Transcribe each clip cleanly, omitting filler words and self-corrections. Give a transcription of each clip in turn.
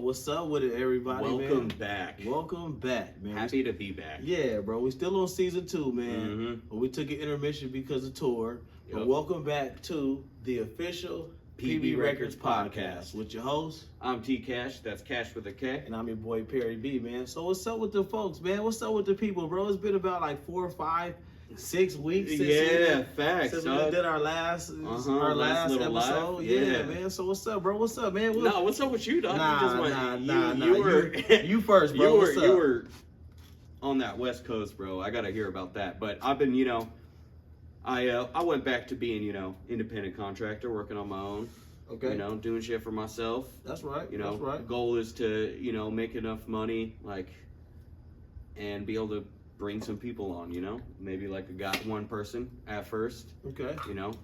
what's up with it, everybody, Welcome man? back. Welcome back, man. Happy to be back. Yeah, bro. We still on season 2, man. Mm-hmm. But we took an intermission because of tour. Yep. But welcome back to the official PB Records podcast with your host. I'm T Cash. That's Cash with a K. And I'm your boy Perry B, man. So what's up with the folks, man? What's up with the people, bro? It's been about like 4 or 5, 6 weeks since facts. since we did our last little episode. live. Yeah, Yeah. man. So what's up, bro? What's up, man? No, what's up with you, dog? Nah, you just went, nah. You were You first, bro. What's up? you were on that West Coast, bro. I gotta hear about that. But I've been, I went back to being, independent contractor, working on my own. Okay. Doing shit for myself. That's right. That's right. Goal is to, make enough money, and be able to bring some people on, maybe one person at first, Okay.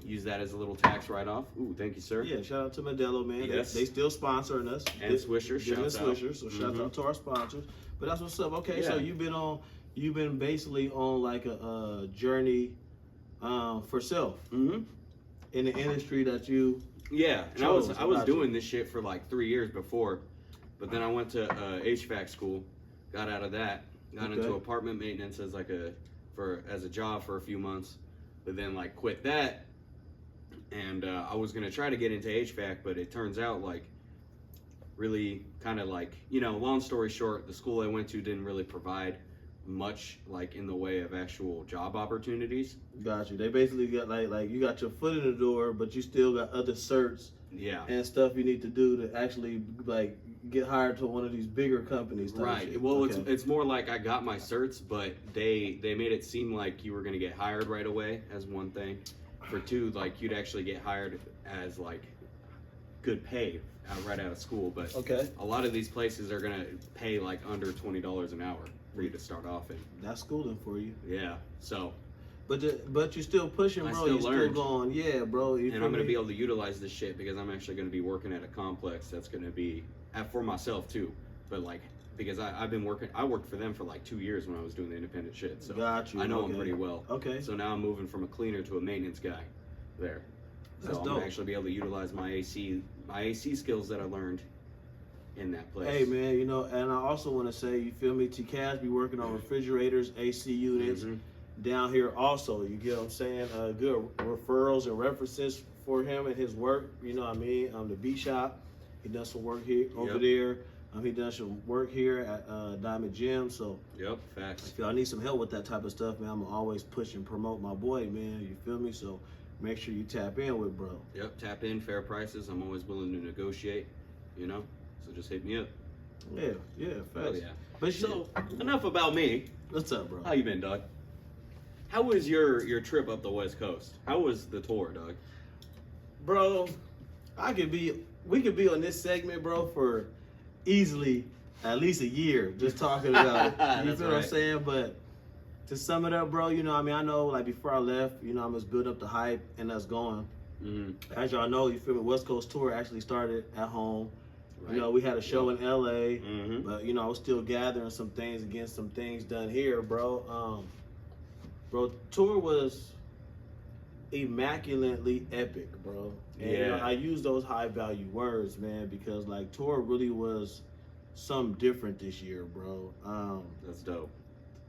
use that as a little tax write-off. Ooh, thank you, sir. Yeah, shout out to Modelo, man. Yes. They still sponsoring us. And Swishers, Giving shouts out. Swishers, so shout out to our sponsors. But that's what's up. Okay, Yeah. so you've been basically on like a journey for self Mm-hmm. in the industry that you. Yeah, and I Chose, was gotcha. doing this shit for like 3 years before, but then I went to HVAC school, got out of that, got into Okay. apartment maintenance as as a job for a few months, but then quit that, and I was gonna try to get into HVAC, but it turns out really kind of long story short, the school I went to didn't really provide much in the way of actual job opportunities. Got you. They basically got like you got your foot in the door, but you still got other certs Yeah. and stuff you need to do to actually get hired to one of these bigger companies. Type Right. shit. Well, Okay. it's more like I got my certs, but they made it seem like you were gonna get hired right away as one thing. For two, you'd actually get hired as good pay right out of school. But Okay. a lot of these places are gonna pay under $20 an hour for you to start off in. That's schooling for you. Yeah. So. But you're still pushing, bro. I still You're still learned. going, yeah, bro. And I'm going to be able to utilize this shit because I'm actually going to be working at a complex that's going to be for myself too. But because I worked for them for 2 years when I was doing the independent shit. So Got you. I know Okay. them pretty well. Okay. So now I'm moving from a cleaner to a maintenance guy there. So That's I'm dope. going to actually be able to utilize my AC skills that I learned in that place. Hey, man, and I also want to say, you feel me? T. Cash be working on refrigerators, AC units Mhm. down here also. You get what I'm saying? Good referrals and references for him and his work. You know what I mean? The B shop. He done some work here over Yep. there. He done some work here at Diamond Gym. So Yep, facts. if y'all need some help with that type of stuff, man, I'm always push and promote my boy, man. You feel me? So make sure you tap in with bro. Yep, tap in, fair prices. I'm always willing to negotiate, So just hit me up. Yeah, Oh facts. yeah. But So enough about me. what's up, bro? How you been, dog? How was your trip up the West Coast? How was the tour, dog? Bro, we could be on this segment, bro, for easily at least a year just talking about it. You That's feel what I'm right. saying? But to sum it up, bro, I know before I left, I was building up the hype and us going. Mm-hmm. As y'all know, you feel me, West Coast tour actually started at home. Right. We had a show in LA, Mm-hmm. but I was still gathering some things, getting some things done here, bro. Bro, tour was immaculately epic, bro. And Yeah. I use those high value words, man, because tour really was something different this year, bro. That's dope.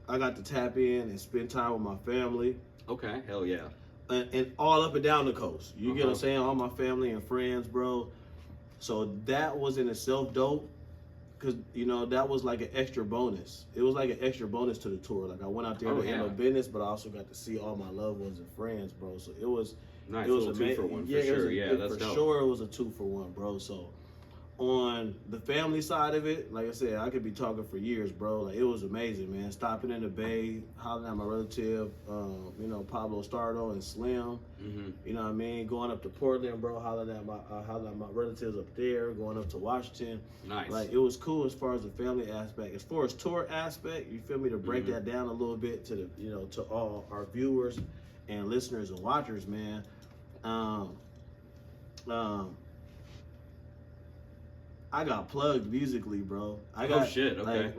I got to tap in and spend time with my family. Okay, hell yeah. And all up and down the coast. You get what I'm Uh-huh. saying? All my family and friends, bro. So that was in itself dope. Cause that was like an extra bonus. It was like an extra bonus to the tour. I went out there Oh, to handle yeah. business, but I also got to see all my loved ones and friends, bro. So it was Nice it was little 2 for 1 for yeah, sure. Yeah, that's for dope. sure it was a 2 for 1, bro. So on the family side of it, like I said, I could be talking for years, bro. It was amazing, man. Stopping in the Bay, hollering at my relative, Pablo Stardo and Slim. Mm-hmm. You know what I mean? Going up to Portland, bro, hollering at my relatives up there, going up to Washington. Nice. It was cool as far as the family aspect. As far as tour aspect, you feel me, to break Mhm. that down a little bit to the to all our viewers and listeners and watchers, man. I got plugged musically, bro. I got shit, okay.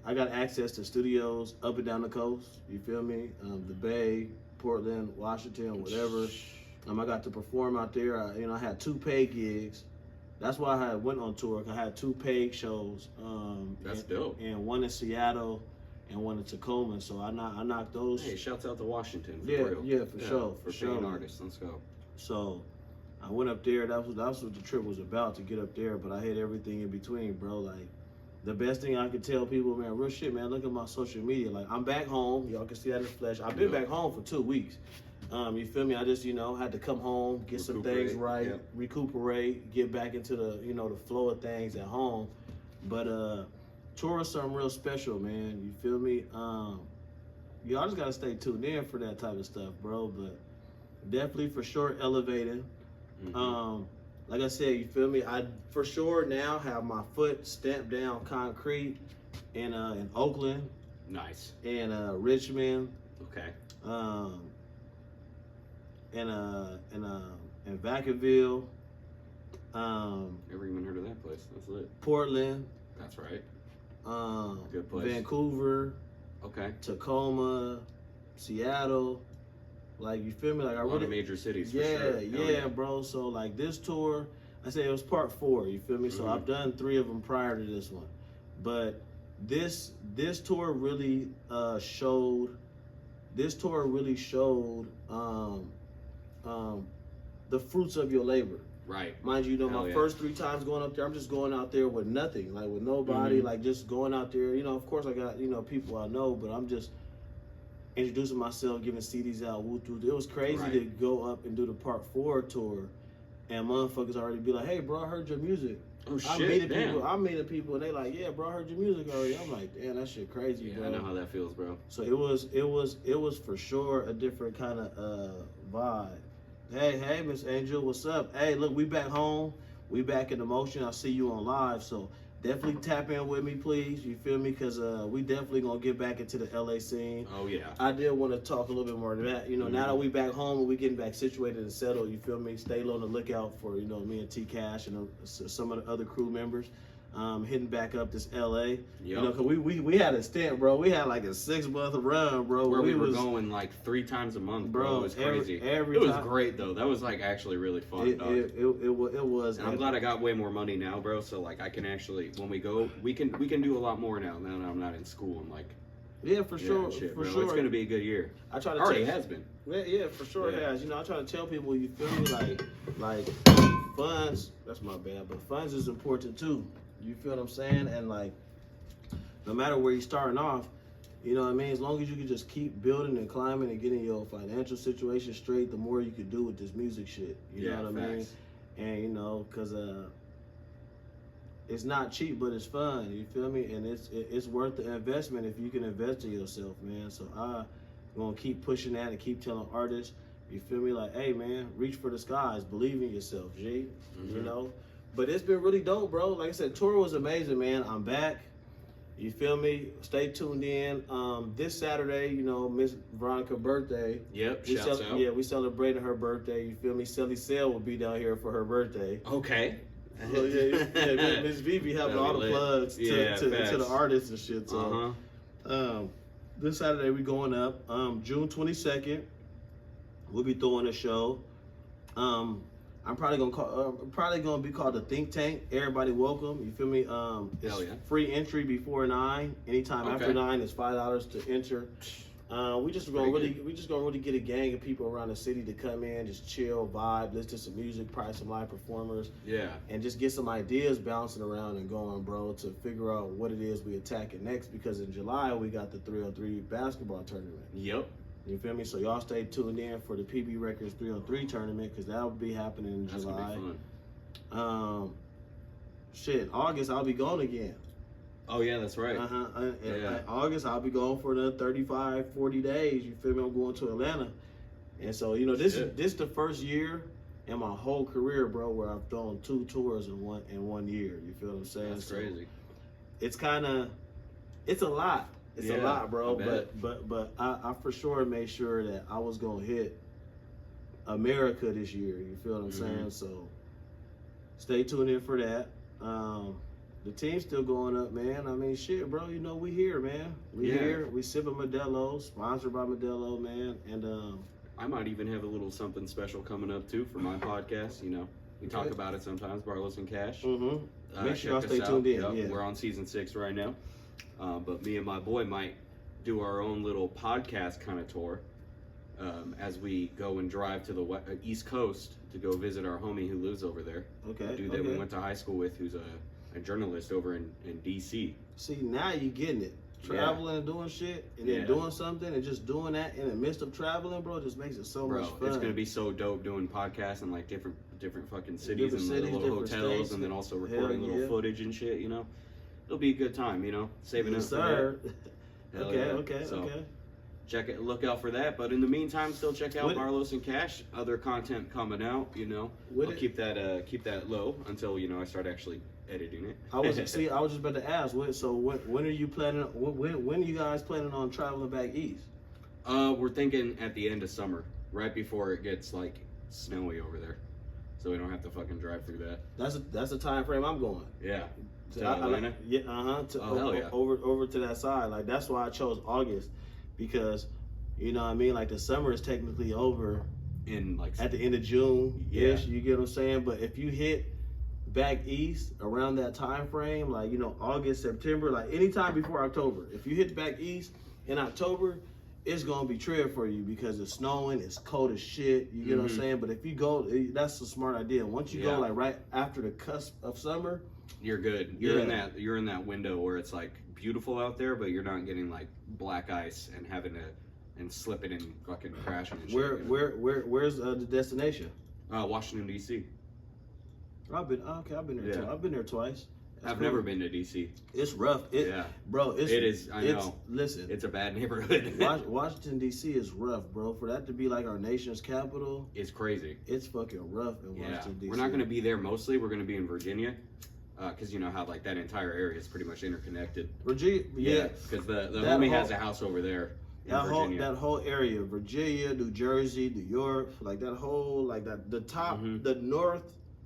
I got access to studios up and down the coast. You feel me? The Bay, Portland, Washington, whatever. I got to perform out there. I had 2 paid gigs that's why I went on tour. I had 2 paid shows. That's dope. And one in Seattle and one in Tacoma. So I knocked those. Hey, shouts out to Washington. For Yeah, real. yeah, for sure, For sure. paying artists. Let's go. So I went up there. That's what the trip was about, to get up there. But I hit everything in between, bro. Like, the best thing I could tell people, man, real shit, man, look at my social media. Like, I'm back home. Y'all can see that in the flesh. I've been back home for 2 weeks. You feel me? I just, had to come home, get some things right, recuperate, get back into the, the flow of things at home. But tour is something real special, man. You feel me? Y'all just gotta stay tuned in for that type of stuff, bro. But definitely for sure elevating. Like I said, you feel me? I for sure now have my foot stamped down concrete in Oakland. Nice. And Richmond. Okay. In Vacaville. Never even heard of that place. That's lit. Portland. That's right. Good place. Vancouver. Okay. Tacoma. Seattle. Like, you feel me? Like, a lot of major cities. For yeah, sure. yeah, bro. So like this tour, I say it was part 4. You feel me? So I've done 3 of them prior to this one, but this tour really showed. This tour really showed the fruits of your labor. Right. Mind you, my first 3 times going up there, I'm just going out there with nothing, like with nobody, like just going out there. Of course I got people I know, but I'm just introducing myself, giving CDs out, woo-doo. It was crazy to go up and do the part 4 tour, and motherfuckers already be like, "Hey, bro, I heard your music." Oh shit! I'm meeting people, and they like, "Yeah, bro, I heard your music already." I'm like, "Damn, that shit crazy, bro." I know how that feels, bro. So it was for sure a different kind of vibe. Hey, Miss Angel, what's up? Hey, look, we back home. We back in the motion. I see you on live, so definitely tap in with me, please. You feel me? Because we definitely going to get back into the LA scene. Oh, yeah. I did want to talk a little bit more to that. Now that we back home and we getting back situated and settled, you feel me? Stay on the lookout for, me and T-Cash and some of the other crew members. Hitting back up this LA. Because we had a stint, bro. We had like a 6-month run, bro. Where we were going like 3 times a month, bro. It was crazy. It was great though. That was like actually really fun. It was. And I'm glad I got way more money now, bro. So like I can actually, when we go, we can do a lot more now. Now that I'm not in school, I'm like. Yeah, for sure. Shit, for bro. sure. It's gonna be a good year. I try to already has been. Yeah, for sure it has. I try to tell people, you feel me, like funds. That's my bad, but funds is important too. You feel what I'm saying? And like, no matter where you're starting off, you know what I mean? As long as you can just keep building and climbing and getting your financial situation straight, the more you could do with this music shit. You know what I mean? And because it's not cheap, but it's fun. You feel me? And it's worth the investment if you can invest in yourself, man. So I'm gonna keep pushing that and keep telling artists, you feel me? Like, hey, man, reach for the skies, believe in yourself, G. But it's been really dope, bro. Like I said, tour was amazing, man. I'm back. You feel me? Stay tuned in. This Saturday, Miss Veronica's birthday. Yep, shouts out. Yeah, we celebrating her birthday. You feel me? Sally Sale will be down here for her birthday. Okay. So, yeah, Miss V be having all the plugs to the artists and shit. So, this Saturday we going up. June 22nd, we'll be throwing a show. I'm probably gonna be called the Think Tank. Everybody welcome. You feel me? It's free entry before 9. Anytime after 9, it's $5 to enter. We just gonna really get a gang of people around the city to come in, just chill, vibe, listen to some music, probably some live performers. Yeah. And just get some ideas bouncing around and going, bro, to figure out what it is we attacking next. Because in July we got the 303 basketball tournament. Yep. You feel me? So y'all stay tuned in for the PB Records 303 tournament, because that will be happening in July. That's gonna be fun. August I'll be going again. Oh yeah, that's right. In August I'll be going for another 35, 40 days. You feel me? I'm going to Atlanta. And so, this is the first year in my whole career, bro, where I've done 2 tours in one year. You feel what I'm saying? That's crazy. It's a lot. It's a lot, bro. But I for sure made sure that I was gonna hit America this year. You feel what I'm saying? So stay tuned in for that. The team's still going up, man. I mean, shit, bro. We here, man. We here. We sipping Modelo, sponsored by Modelo, man. And I might even have a little something special coming up too for my podcast. We talk about it sometimes, Barlos and Cash. Mm-hmm. Make sure y'all Check stay us tuned in. Yep, Yeah. We're on season 6 right now. But me and my boy might do our own little podcast kind of tour as we go and drive to the East Coast to go visit our homie who lives over there. Okay. A dude that we went to high school with, who's a journalist over in DC. See, now you getting it. Traveling and doing shit, and then doing something, and just doing that in the midst of traveling, bro, just makes it so much fun. It's gonna be so dope doing podcasts in like different fucking cities Different and cities, little different hotels, states. and then also recording little footage and shit. You know, it'll be a good time. You know, saving Yes, up sir. for that. Okay. Check it, look out for that. But in the meantime, still check out What- Barlos and Cash. Other content coming out. You know, I'll keep that low until I start actually editing it. I was just about to ask. When are you planning? When are you guys planning on traveling back east? We're thinking at the end of summer, right before it gets like snowy over there, so we don't have to fucking drive through that. That's the time frame I'm going. Yeah. To Atlanta? Hell yeah. Over to that side. Like that's why I chose August, because you know what I mean. Like the summer is technically over in like at the end of June. Yeah. You get what I'm saying. But if you hit back east around that time frame, like August, September, like anytime before October, if you hit back east in October, it's gonna be trip for you because it's snowing, it's cold as shit. You get what I'm saying? But if you go, that's a smart idea. Once you go like right after the cusp of summer, you're good. You're in that window where it's like beautiful out there, but you're not getting like black ice and having to slipping and fucking crashing and shit. Where's the destination? Washington D.C. I've been there. Yeah. I've been there twice. I've never been to D.C. It's rough. Bro. It is. I know. Listen, it's a bad neighborhood. Washington D.C. is rough, bro. For that to be like our nation's capital, it's crazy. It's fucking rough in Washington D.C. We're not going to be there mostly. We're going to be in Virginia, because you know how like that entire area is pretty much interconnected. Virginia, because the homie has a house over there. That whole area, Virginia, New Jersey, New York, like that whole the top, the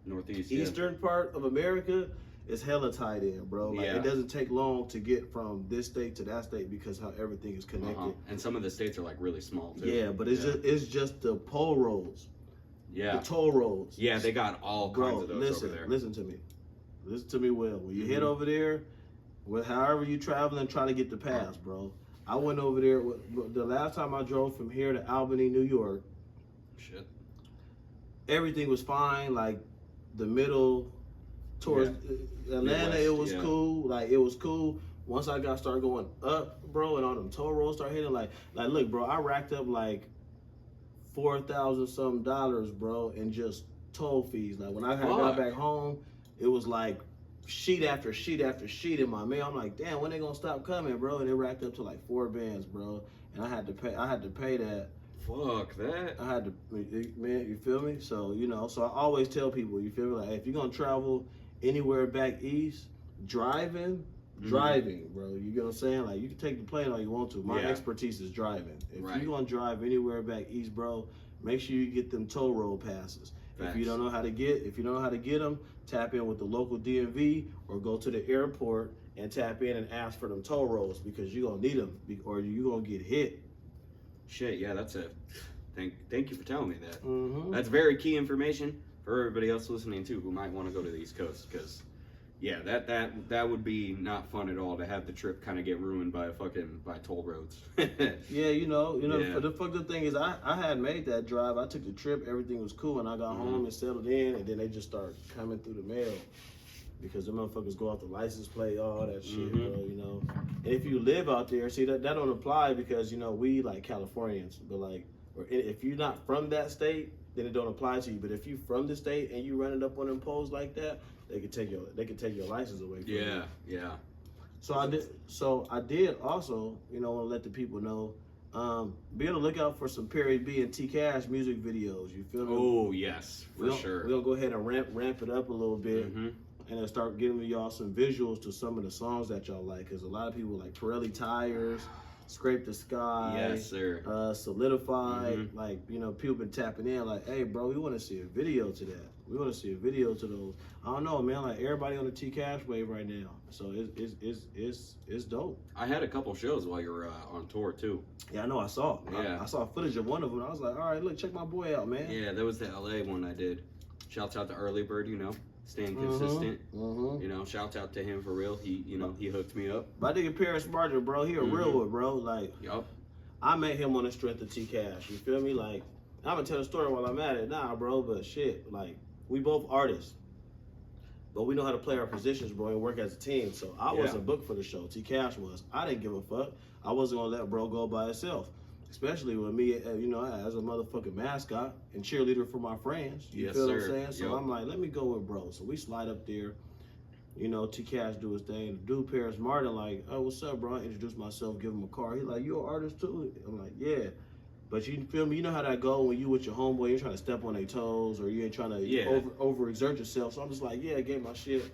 northeast, eastern part of America is hella tied in, bro. Like it doesn't take long to get from this state to that state because how everything is connected. And some of the states are like really small too. Yeah, but it's just the toll roads. Yeah. The toll roads. Yeah, they got all kinds of those over there. Listen to me well. When you head over there, with however you traveling, try to get the pass, bro. I went over there the last time I drove from here to Albany, New York. Shit. Everything was fine. Like the middle towards Atlanta, Midwest, it was cool. Like it was cool. Once I started going up, bro, and all them toll roads started hitting, like look, bro, I racked up like $4,000 something, bro, in just toll fees. Like when I got back home, it was like sheet after sheet after sheet in my mail. I'm like, damn, when they gonna stop coming, bro? And it racked up to like 4 bands, bro. And I had to pay that. Fuck that. I had to, man, you feel me? So, so I always tell people, you feel me? Like, if you're gonna travel anywhere back east, driving, bro. You get what I'm saying? Like, you can take the plane all you want to. My expertise is driving. If you're gonna drive anywhere back east, bro, make sure you get them toll road passes. Facts. If you don't know how to get them, tap in with the local DMV or go to the airport and tap in and ask for them toll roads because you're gonna need them or you're gonna get hit. Shit, yeah, that's a thank you for telling me that. That's very key information for everybody else listening too who might want to go to the East Coast, because that would be not fun at all to have the trip kind of get ruined by toll roads. The fucked up thing is I had made that drive. I took the trip, everything was cool, and I got home and settled in, and then they just start coming through the mail because the motherfuckers go off the license plate, all that shit, bro. And if you live out there, see that don't apply because we like Californians, but like, or if you're not from that state, then it don't apply to you. But if you from the state and you running up on them poles like that, they could take your license away from you. Yeah. So I did also, want to let the people know, be on the lookout for some Perry B and T Cash music videos. You feel me? Oh yes, for sure. We'll go ahead and ramp it up a little bit. And then start giving y'all some visuals to some of the songs that y'all like, because a lot of people like Pirelli Tires, Scrape the Sky, yes sir, Solidified. Like people been tapping in like, hey bro, we want to see a video to that. We want to see a video to those. I don't know, man. Like everybody on the T Cash wave right now, so it's dope. I had a couple shows while you were on tour too. Yeah, I know. I saw. Yeah, I saw footage of one of them. I was like, all right, look, check my boy out, man. Yeah, that was the LA one I did. Shouts out to Early Bird, staying consistent. You know, shouts out to him for real. He hooked me up. My nigga Paris Martin, bro, he a real one, bro. Like, Yup. I met him on the strength of T Cash. You feel me? Like, I'm gonna tell the story while I'm at it, bro. But shit, like, we both artists, but we know how to play our positions, bro, and work as a team. So I wasn't booked for the show. T Cash was. I didn't give a fuck. I wasn't gonna let bro go by himself. Especially with me, as a motherfucking mascot and cheerleader for my friends. You feel what I'm saying? So I'm like, let me go with bro. So we slide up there, T Cash do his thing. Dude, Paris Martin, like, oh, what's up, bro? I introduced myself, give him a car. He's like, you an artist too? I'm like, yeah. But you feel me? You know how that go when you with your homeboy, you're trying to step on their toes or you ain't trying to overexert yourself. So I'm just like, yeah, get my shit.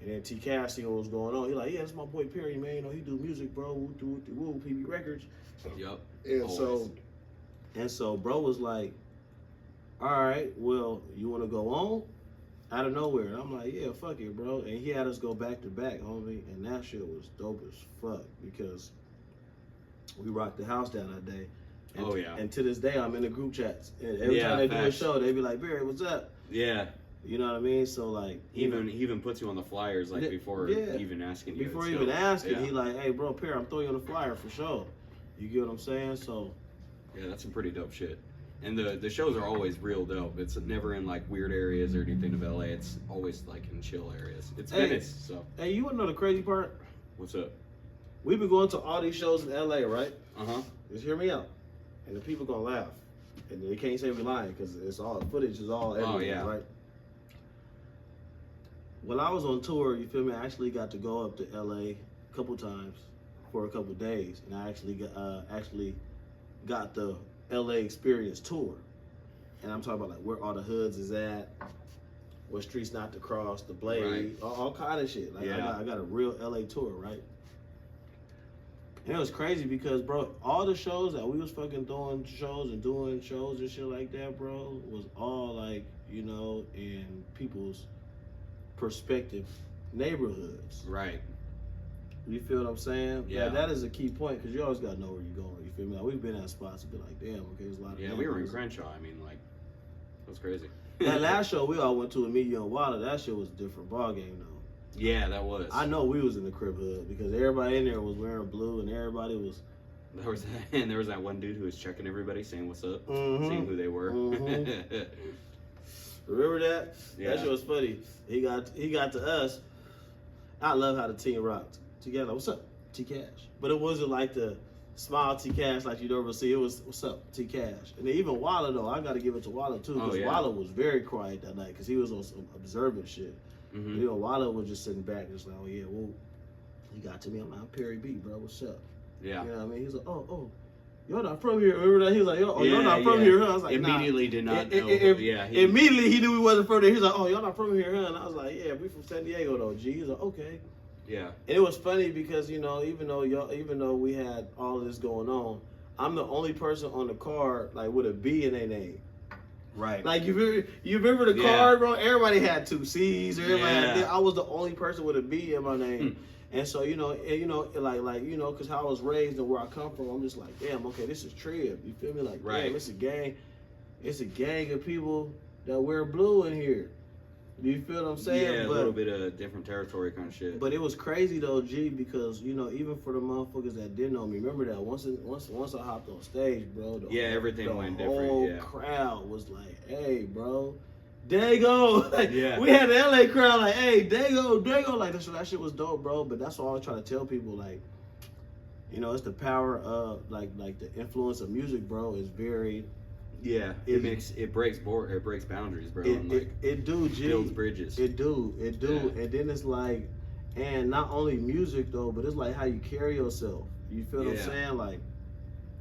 And then T Cash see what was going on. He like, yeah, that's my boy Perry, man. He do music, bro. Woo, PB Records. Yup. And so bro was like, all right, well, you want to go on? Out of nowhere. And I'm like, yeah, fuck it, bro. And he had us go back to back, homie. And that shit was dope as fuck because we rocked the house down that day. And and to this day, I'm in the group chats. And every time they do a show, they be like, Barry, what's up? Yeah. You know what I mean? So like, he even puts you on the flyers like before even asking you. Before even asking, he like, hey, bro, Perry, I'm throwing you on the flyer for sure. You get what I'm saying? So yeah, that's some pretty dope shit. And the shows are always real dope. It's never in like weird areas or anything of LA. It's always like in chill areas. It's Venice, so. Hey, you wanna know the crazy part? What's up? We've been going to all these shows in LA, right? Just hear me out. And the people gonna laugh. And they can't say we lying because it's all footage is all everywhere, right? When I was on tour, you feel me, I actually got to go up to LA a couple times for a couple days. And I actually got the LA Experience tour. And I'm talking about like where all the hoods is at, what streets not to cross, the Blade, all kind of shit. Like I got a real LA tour, right? And it was crazy because, bro, all the shows that we was fucking throwing shows and doing shows and shit like that, bro, was all like, in people's perspective neighborhoods. Right. You feel what I'm saying? Yeah. That is a key point because you always got to know where you're going. You feel me? Like, we've been at spots and be like, damn, okay, there's a lot of we were in Crenshaw. I mean, like, that's crazy. That last show we all went to, Emilio and Wilder, that shit was a different ballgame, though. Yeah, that was. I know we was in the crib hood because everybody in there was wearing blue and everybody was. There was that one dude who was checking everybody, saying what's up, seeing who they were. Remember that? Yeah. That shit was funny. He got to us. I love how the team rocked together. Like, what's up, T Cash? But it wasn't like the smile T Cash like you'd ever see. It was, what's up, T Cash? And then even Walla though, I got to give it to Walla too because Walla was very quiet that night because he was on some observant shit. Walla was just sitting back, just like, oh yeah, well, he got to me. I'm like, I'm Perry B, bro. What's up? Yeah. You know what I mean? He's like, oh, you're not from here. Remember that? He was like, you're not from here, huh? I was like, immediately did not know. Immediately he knew we wasn't from there. He was like, oh, y'all not from here, huh? And I was like, yeah, we from San Diego though, G. He's like, okay. Yeah. And it was funny because, even though we had all of this going on, I'm the only person on the card like with a B in their name. Right. Like you remember the card, bro? Everybody had 2 C's. Everybody I was the only person with a B in my name. And so, because how I was raised and where I come from, I'm just like, damn, okay, this is Trib. You feel me? Like, damn, it's a gang. It's a gang of people that wear blue in here. Do you feel what I'm saying? Yeah, a little bit of different territory kind of shit. But it was crazy though, G, because even for the motherfuckers that didn't know me, remember that once I hopped on stage, bro. Everything went different. The whole crowd was like, "Hey, bro, Dago!" Like, we had the LA crowd like, "Hey, Dago!" Like that shit was dope, bro. But that's why I was trying to tell people, like, it's the power of like the influence of music, bro. Is very. Yeah, it breaks boundaries, bro. It do, G. Builds bridges. It do. Yeah. And then it's like, and not only music though, but it's like how you carry yourself. You feel what I'm saying? Like,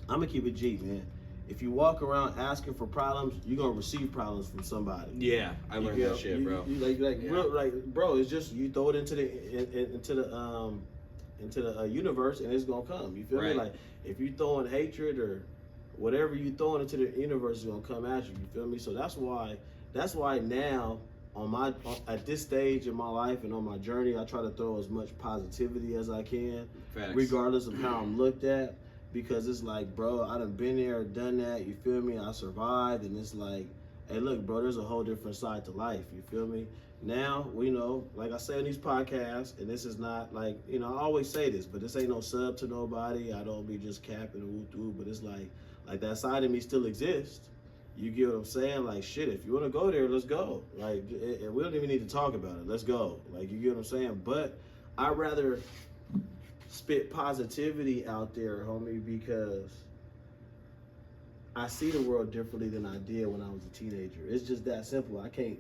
I'm gonna keep it G, man. If you walk around asking for problems, you're gonna receive problems from somebody. Yeah, I learned that shit, bro. Bro, it's just you throw it into the universe and it's gonna come. You feel me? Like if you throwing hatred or whatever you throwing into the universe is gonna come at you. You feel me? So that's why now at this stage in my life and on my journey, I try to throw as much positivity as I can, regardless of how I'm looked at. Because it's like, bro, I done been there, done that. You feel me? I survived, and it's like hey, look, bro, there's a whole different side to life. You feel me? Now, we know, like I say in these podcasts, and this is not like, I always say this, but this ain't no sub to nobody. I don't be just capping and woo-woo, but it's like that side of me still exists. You get what I'm saying? Like, shit, if you want to go there, let's go. Like, we don't even need to talk about it. Let's go. Like, you get what I'm saying? But I'd rather spit positivity out there, homie, because I see the world differently than I did when I was a teenager. It's just that simple. I can't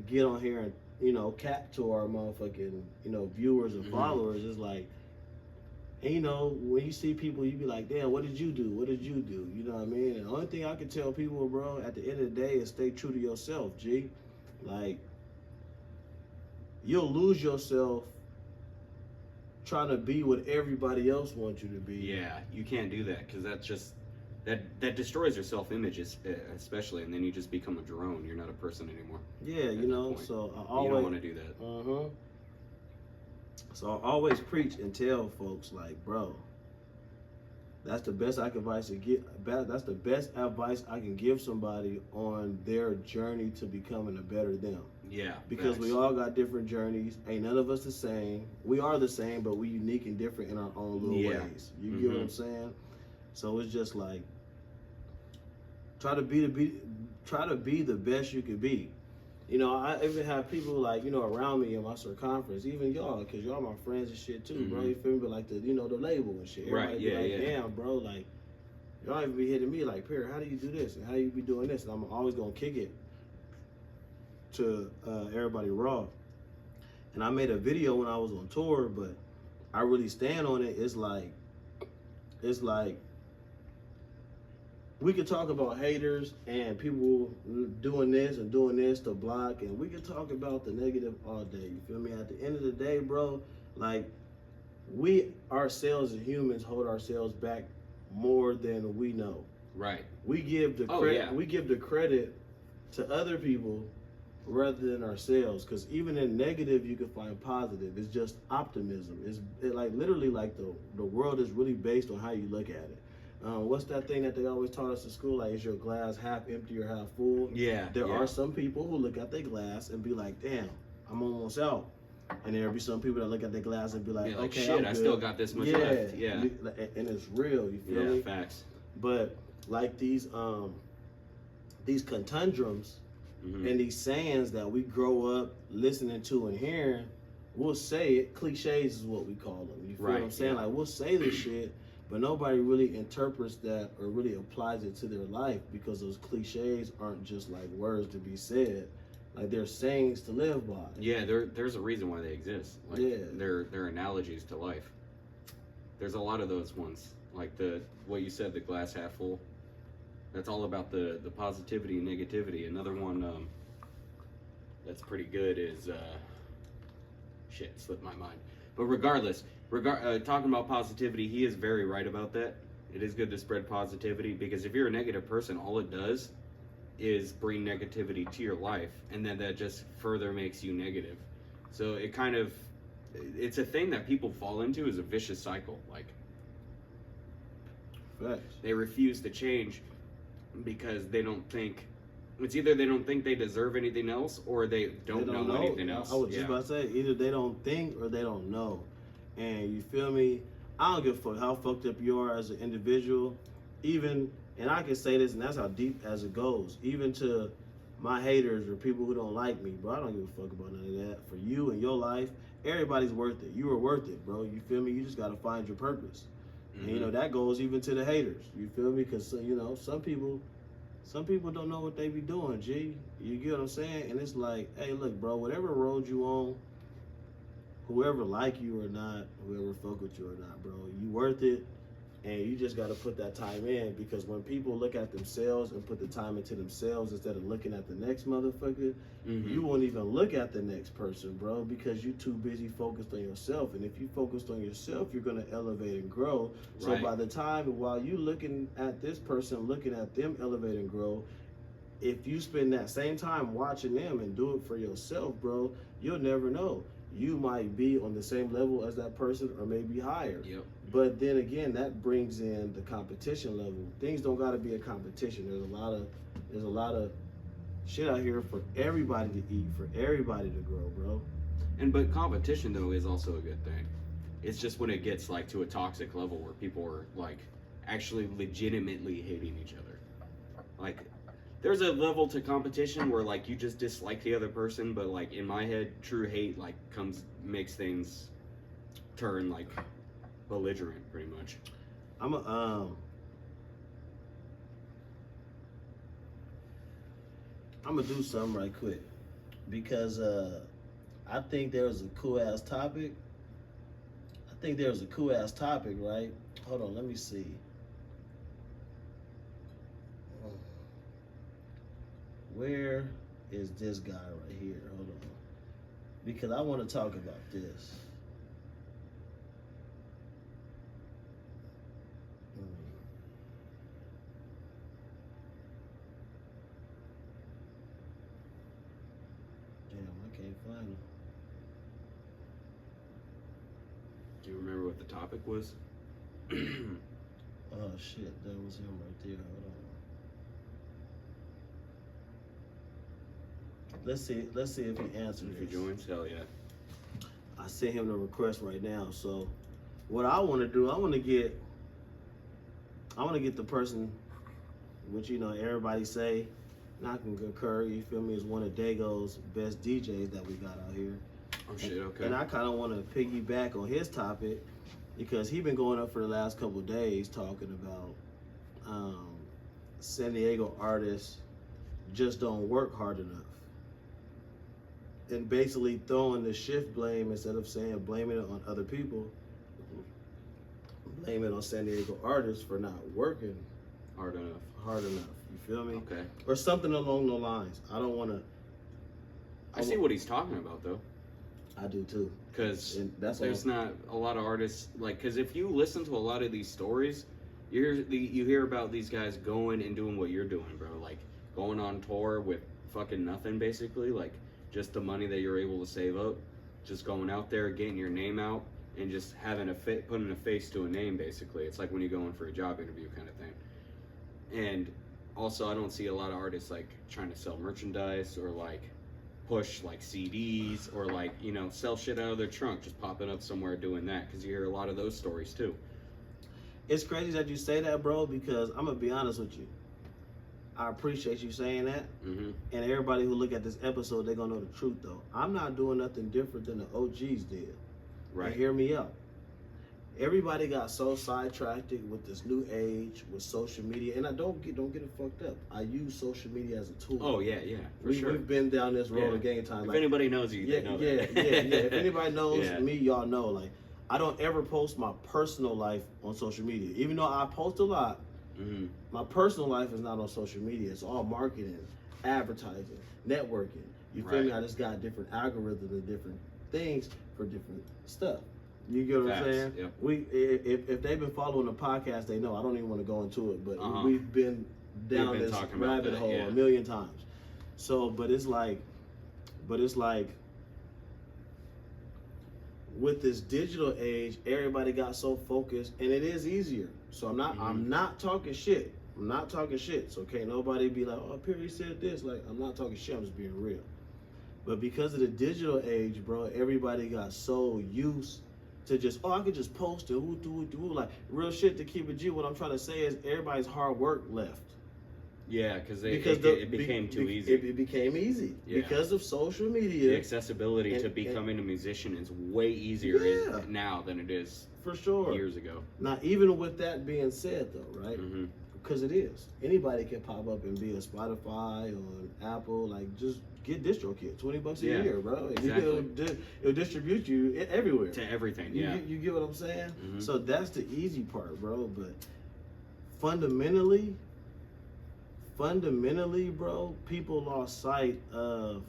get on here and, cap to our motherfucking, viewers and followers. It's like, and, when you see people, you be like, damn, what did you do? What did you do? You know what I mean? And the only thing I can tell people, bro, at the end of the day is stay true to yourself, G. Like, you'll lose yourself trying to be what everybody else wants you to be. Yeah, you can't do that, because that's just, that destroys your self-image, especially, and then you just become a drone. You're not a person anymore. Yeah, so I always... You don't want to do that. So I always preach and tell folks, like, bro, that's the best advice I can give somebody on their journey to becoming a better them. Yeah. Because we all got different journeys. Ain't none of us the same. We are the same, but we unique and different in our own little ways. You get what I'm saying? So it's just like, try to be the best you could be. I even have people like, around me in my circumference, even y'all, because y'all my friends and shit too, bro. You feel me? But like the label and shit. Everybody be like, damn, bro, like, y'all even be hitting me like, Perry, how do you do this? And how you be doing this? And I'm always going to kick it to everybody raw. And I made a video when I was on tour, but I really stand on it. It's like, we could talk about haters and people doing this to block, and we could talk about the negative all day. You feel me? At the end of the day, bro, like, we ourselves as humans hold ourselves back more than we know. Right. We give the credit. We give the credit to other people rather than ourselves. Because even in negative, you can find positive. It's just optimism. It's like literally like the world is really based on how you look at it. What's that thing that they always taught us in school? Like, is your glass half empty or half full? Yeah. There are some people who look at their glass and be like, damn, I'm almost out. And there'll be some people that look at their glass and be like, okay, shit, I'm good. I still got this much left. Yeah. And it's real, you feel me? Yeah, facts. But like these conundrums and these sayings that we grow up listening to and hearing, we'll say it. Cliches is what we call them. You feel what I'm saying? Like, we'll say this shit, but nobody really interprets that or really applies it to their life, because those cliches aren't just like words to be said. Like, they're sayings to live by. Yeah, there's a reason why they exist. Like, they're analogies to life. There's a lot of those ones. Like what you said, the glass half full. That's all about the positivity and negativity. Another one that's pretty good is shit, slipped my mind. But regardless, talking about positivity, he is very right about that. It is good to spread positivity, because if you're a negative person, all it does is bring negativity to your life, and then that just further makes you negative. So it's a thing that people fall into, is a vicious cycle. Like, facts. They refuse to change because they don't think, it's either they don't think they deserve anything else, or they don't know anything else. I was just about to say, either they don't think or they don't know. And you feel me? I don't give a fuck how fucked up you are as an individual. Even, and I can say this, and that's how deep as it goes, even to my haters or people who don't like me, bro, I don't give a fuck about none of that. For you and your life, everybody's worth it. You are worth it, bro. You feel me? You just got to find your purpose. And, that goes even to the haters. You feel me? Because, some people don't know what they be doing, G. You get what I'm saying? And it's like, hey, look, bro, whatever road you on, whoever like you or not, whoever fuck with you or not, bro, you worth it. And you just got to put that time in, because when people look at themselves and put the time into themselves instead of looking at the next motherfucker, you won't even look at the next person, bro, because you're too busy focused on yourself. And if you focused on yourself, you're going to elevate and grow. So by the time, while you looking at this person, looking at them elevate and grow, if you spend that same time watching them and do it for yourself, bro, you'll never know. You might be on the same level as that person, or maybe higher. Yep. But then again, that brings in the competition level. Things don't got to be a competition. There's a lot of shit out here for everybody to eat, for everybody to grow, bro. But competition though is also a good thing. It's just when it gets like to a toxic level where people are like actually legitimately hating each other. Like there's a level to competition where like you just dislike the other person, but like in my head, true hate like makes things turn like belligerent pretty much. I'm gonna do something right quick because I think there was a cool ass topic. Right? Hold on, let me see. Where is this guy right here? Hold on. Because I want to talk about this. Damn, I can't find him. Do you remember what the topic was? Oh shit, that was him right there. Hold on. Let's see if he answers. If he joins, hell yeah. I sent him the request right now. So what I want to do, I want to get the person, which everybody say, and I can concur. You feel me? Is one of Dago's best DJs that we got out here. Oh shit, okay. And I kind of want to piggyback on his topic because he been going up for the last couple of days talking about San Diego artists just don't work hard enough. And basically throwing the shift blame instead of saying blaming it on other people, blame it on San Diego artists for not working hard enough. You feel me? Okay. Or something along the lines. I don't want to. I see what he's talking about though. I do too. Because there's not a lot of artists like. Because if you listen to a lot of these stories, you hear about these guys going and doing what you're doing, bro. Like going on tour with fucking nothing, basically. Like just the money that you're able to save up, just going out there, getting your name out, and just having putting a face to a name, basically. It's like when you go in for a job interview kind of thing. And also, I don't see a lot of artists like trying to sell merchandise or like push like CDs or like, sell shit out of their trunk, just popping up somewhere doing that, because you hear a lot of those stories too. It's crazy that you say that, bro, because I'm gonna be honest with you. I appreciate you saying that. Mm-hmm. And everybody who look at this episode, they're gonna know the truth though. I'm not doing nothing different than the OGs did. Right. And hear me out. Everybody got so sidetracked with this new age with social media, and I don't get it fucked up. I use social media as a tool. Oh yeah, for sure. We've been down this road a gang time. If anybody knows you, they know that. If anybody knows me, y'all know. Like, I don't ever post my personal life on social media, even though I post a lot. Mm-hmm. My personal life is not on social media. It's all marketing, advertising, networking. You feel me? I just got different algorithms and different things for different stuff. You get what I'm saying? Yep. If they've been following the podcast, they know. I don't even want to go into it, but we've been down this rabbit hole a million times. So, but it's like with this digital age, everybody got so focused, and it is easier. So I'm not talking shit. So can't nobody be like, oh, Perry said this. Like, I'm not talking shit. I'm just being real. But because of the digital age, bro, everybody got so used to just, I could just post it, like real shit. To keep it G, what I'm trying to say is everybody's hard work left. Yeah, because it became too easy. It became easy because of social media. The accessibility to becoming a musician is way easier now than it is for sure years ago. Now, even with that being said, though, right? Mm-hmm. Because it is. Anybody can pop up and be a Spotify or Apple. Like, just get DistroKid, $20 a year, bro. Exactly. It'll distribute you everywhere. To everything, You get what I'm saying? Mm-hmm. So that's the easy part, bro. But fundamentally, bro, people lost sight of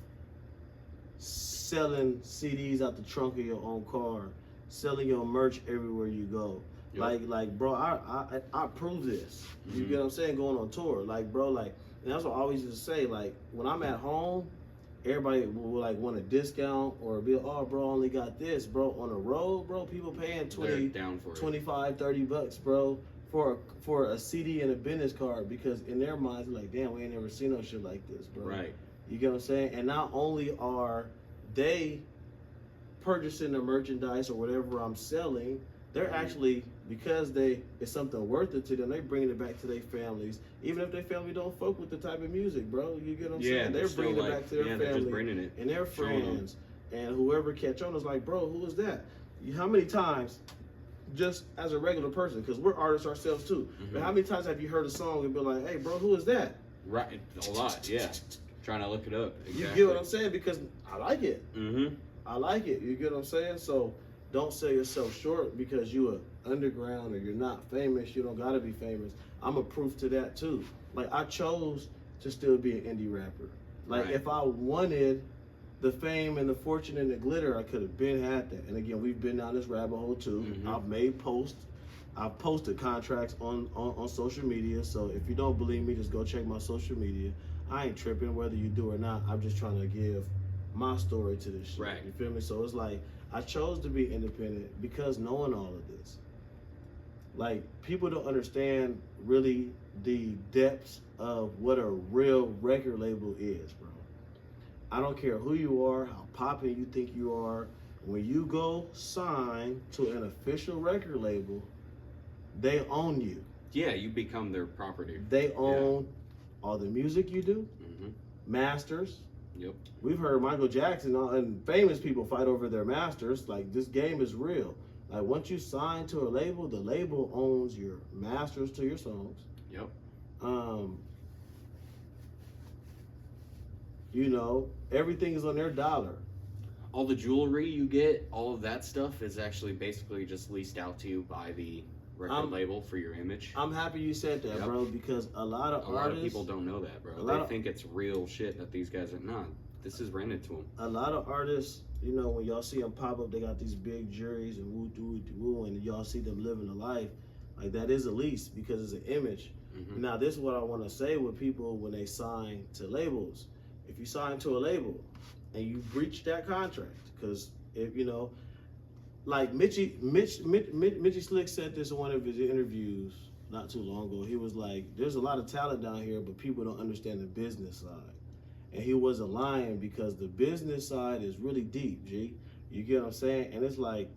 selling CDs out the trunk of your own car, selling your merch everywhere you go. Yep. Like, bro, I prove this. You get what I'm saying? Going on tour, like, bro, like, and that's what I always used to say. Like, when I'm at home, everybody will like want a discount or be, oh, bro, I only got this, bro. On the road, bro, people paying $20, $25, $30, bro, for a CD and a business card, because in their minds, they're like, damn, we ain't never seen no shit like this, bro. Right. You get what I'm saying? And not only are they purchasing the merchandise or whatever I'm selling, they're actually, because it's something worth it to them, they bringing it back to their families. Even if their family don't fuck with the type of music, bro. You get what I'm saying? They're bringing it back to their family and their friends. And whoever catch on is like, bro, who is that? How many times, just as a regular person, because we're artists ourselves too, but how many times have you heard a song and been like, hey, bro, who is that? Right, a lot, yeah. Trying to look it up. Exactly. You get what I'm saying? Because I like it. I like it. You get what I'm saying? So don't sell yourself short because you are underground or you're not famous. You don't gotta be famous. I'm a proof to that too. Like, I chose to still be an indie rapper. Like, if I wanted the fame and the fortune and the glitter, I could have been had that. And again, we've been down this rabbit hole too. I've made posts. I've posted contracts on social media. So if you don't believe me, just go check my social media. I ain't tripping whether you do or not. I'm just trying to give my story to this shit. Right. You feel me? So it's like, I chose to be independent because knowing all of this. Like, people don't understand really the depths of what a real record label is, bro. I don't care who you are, how poppin' you think you are. When you go sign to an official record label, they own you. Yeah, you become their property. They own all the music you do, masters. Yep. We've heard Michael Jackson and famous people fight over their masters. Like, this game is real. Like, once you sign to a label, the label owns your masters to your songs. Yep. You know, everything is on their dollar. All the jewelry you get, all of that stuff is actually basically just leased out to you by the record label for your image. I'm happy you said that, bro, because a lot of people don't know that, bro. They think it's real shit that these guys are not. This is rented to them. A lot of artists, you know, when y'all see them pop up, they got these big juries and woo, and y'all see them living a life. Like, that is a lease because it's an image. Now, this is what I want to say with people when they sign to labels. If you sign to a label and you breach that contract, because if you know, like Mitchie Slick said this in one of his interviews not too long ago. He was like, "There's a lot of talent down here, but people don't understand the business side." And he wasn't lying because the business side is really deep, G. You get what I'm saying? And it's like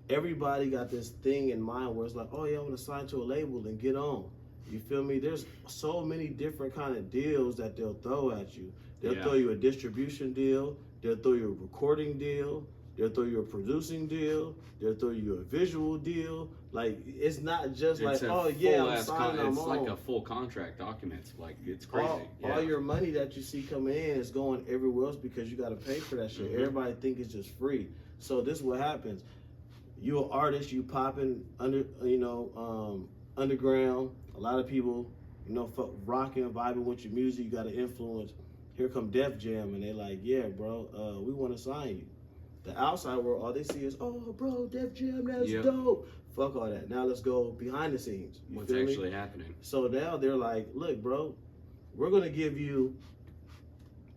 everybody got this thing in mind where it's like, "Oh yeah, I want to sign to a label and get on." You feel me? There's so many different kind of deals that they'll throw at you. They'll throw you a distribution deal. They'll throw you a recording deal. They'll throw you a producing deal. They'll throw you a visual deal. Like, it's not just like, oh yeah, I'm signing, I'm on. It's like a full contract document. Like, it's crazy. All your money that you see coming in is going everywhere else because you got to pay for that shit. Everybody think it's just free. So this is what happens. You're an artist. You popping underground. A lot of people, you know, rocking, vibing with your music. You got to influence. Here come Def Jam, and they like, yeah, bro, we want to sign you. The outside world, all they see is, oh, bro, Def Jam, that's dope. Fuck all that. Now let's go behind the scenes. What's actually happening? So now they're like, look, bro, we're going to give you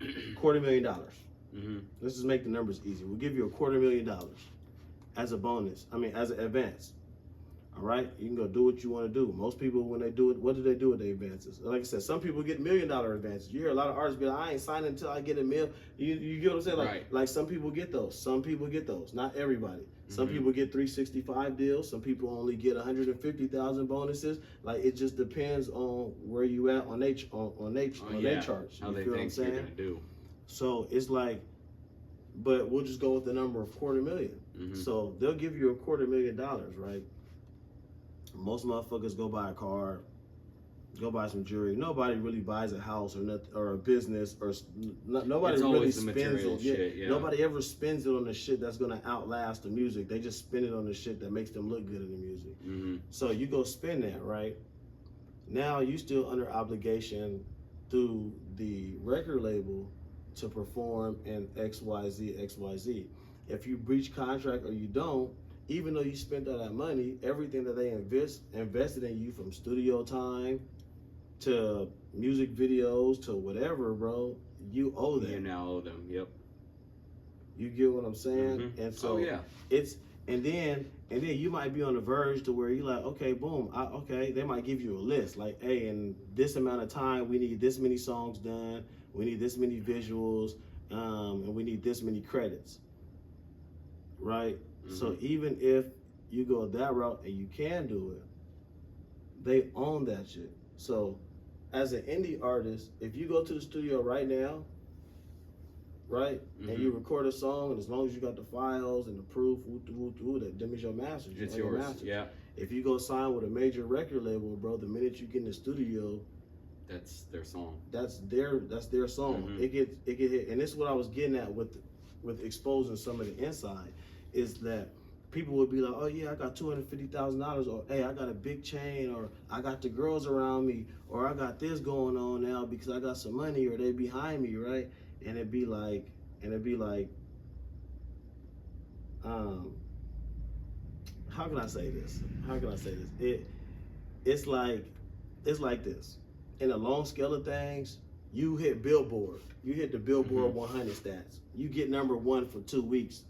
$250,000. Let's just make the numbers easy. We'll give you $250,000 as a bonus. I mean, as an advance. All right, you can go do what you want to do. Most people, when they do it, what do they do with their advances? Like I said, some people get $1 million advances. You hear a lot of artists be like, I ain't signing until I get $1 million. You get what I'm saying? Like some people get those. Some people get those. Not everybody. Some people get 365 deals. Some people only get 150,000 bonuses. Like, it just depends on where you at on their charts. How you they feel what I'm think saying? you're gonna do. So it's like, but we'll just go with the number of $250,000. So they'll give you $250,000, right? Most motherfuckers go buy a car, go buy some jewelry. Nobody really buys a house or a business or nobody really spends it. Shit, Nobody ever spends it on the shit that's gonna outlast the music. They just spend it on the shit that makes them look good in the music. So you go spend that, right? Now you still under obligation through the record label to perform in XYZ. If you breach contract or you don't, even though you spent all that money, everything that they invested in you, from studio time to music videos to whatever, bro, you owe them. You now owe them. Yep. You get what I'm saying? And so it's and then you might be on the verge to where you're like, okay, boom, they might give you a list like, hey, in this amount of time we need this many songs done. we need this many visuals, and we need this many credits, right? So even if you go that route and you can do it, they own that shit. So as an indie artist, if you go to the studio right now, right, and you record a song, and as long as you got the files and the proof, that them is your masters. It's yours. Yeah. If you go sign with a major record label, bro, the minute you get in the studio, that's their song. That's their song. It get hit, and this is what I was getting at with exposing some of the inside, is that people would be like, oh yeah, I got $250,000, or hey, I got a big chain, or I got the girls around me, or I got this going on now because I got some money, or they behind me, right? And it'd be like, how can I say this? It's like this. In the long scale of things, you hit Billboard. You hit the Billboard 100 stats. You get number one for 2 weeks.